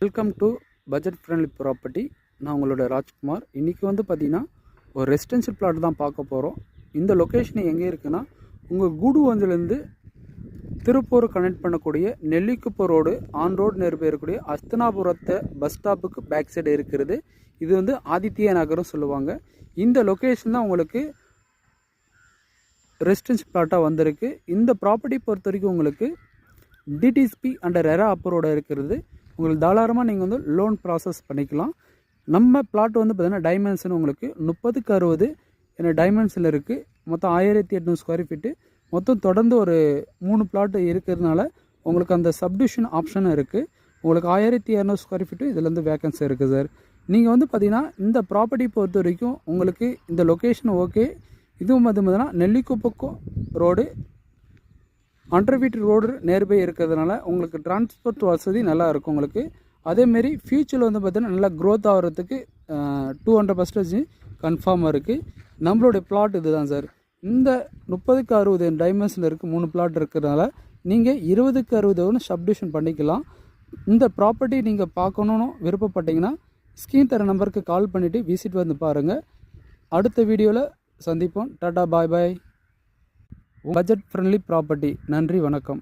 Welcome to budget friendly property. நான் உங்களோட ராஜ்குமார். இன்றைக்கி பார்த்திங்கன்னா ஒரு ரெசிடென்ஷியல் பிளாட் தான் பார்க்க போகிறோம். இந்த லொக்கேஷன் எங்கே இருக்குன்னா, உங்கள் கூடுவஞ்சிலேருந்து திருப்பூர் கனெக்ட் பண்ணக்கூடிய நெல்லிக்குப்பம் ரோடு ஆன் ரோடு நேர்பை இருக்கக்கூடிய அஸ்தனாபுரத்தை பஸ் ஸ்டாப்புக்கு பேக் சைடு இருக்கிறது. இது ஆதித்ய நகரம் சொல்லுவாங்க. இந்த லொக்கேஷன் தான் உங்களுக்கு ரெசிடென்ஷியல் பிளாட்டாக வந்திருக்கு. இந்த ப்ராப்பர்ட்டி பொறுத்த வரைக்கும் உங்களுக்கு டிடிஎஸ்பி அண்டர் ரெரா அப்ரூவோட இருக்கிறது. உங்களுக்கு தாராளமாக நீங்கள் லோன் ப்ராசஸ் பண்ணிக்கலாம். நம்ம பிளாட் பார்த்திங்கன்னா டைமென்ஷன் உங்களுக்கு 30x60 என்ன டைமென்ஷனில் இருக்குது. மொத்தம் 1800 ஸ்கொயர் ஃபீட்டு. மொத்தம் தொடர்ந்து ஒரு 3 பிளாட் இருக்கிறதுனால உங்களுக்கு அந்த சப்டிவிஷன் ஆப்ஷன் இருக்குது. உங்களுக்கு 1200 ஸ்கொயர் ஃபீட்டு இதுலேருந்து வேக்கன்சி இருக்குது சார். நீங்கள் பார்த்திங்கன்னா இந்த ப்ராப்பர்ட்டி பொறுத்த வரைக்கும் உங்களுக்கு இந்த லொக்கேஷன் ஓகே. இதுவும் பார்த்திங்கன்னா நெல்லிக்குப்பம் ரோடு அண்டர்வீட் ரோடு நேர்பை இருக்கிறதுனால உங்களுக்கு டிரான்ஸ்போர்ட் வசதி நல்லா இருக்கும் உங்களுக்கு. அதேமாரி ஃப்யூச்சரில் பார்த்திங்கன்னா நல்லா க்ரோத் ஆகிறதுக்கு 200% கன்ஃபார்மாக இருக்குது. நம்மளுடைய பிளாட் இது தான் சார். இந்த 30x60 டைமென்ஷனில் இருக்குது 3 பிளாட் இருக்கிறதுனால நீங்கள் 20x60 சப்டிவிஷன் பண்ணிக்கலாம். இந்த ப்ராப்பர்ட்டி நீங்கள் பார்க்கணுன்னு விருப்பப்பட்டீங்கன்னா ஸ்க்ரீன் தர நம்பருக்கு கால் பண்ணிவிட்டு விசிட் பாருங்கள். அடுத்த வீடியோவில் சந்திப்போம். Tata bye bye. Budget friendly property. நன்றி, வணக்கம்.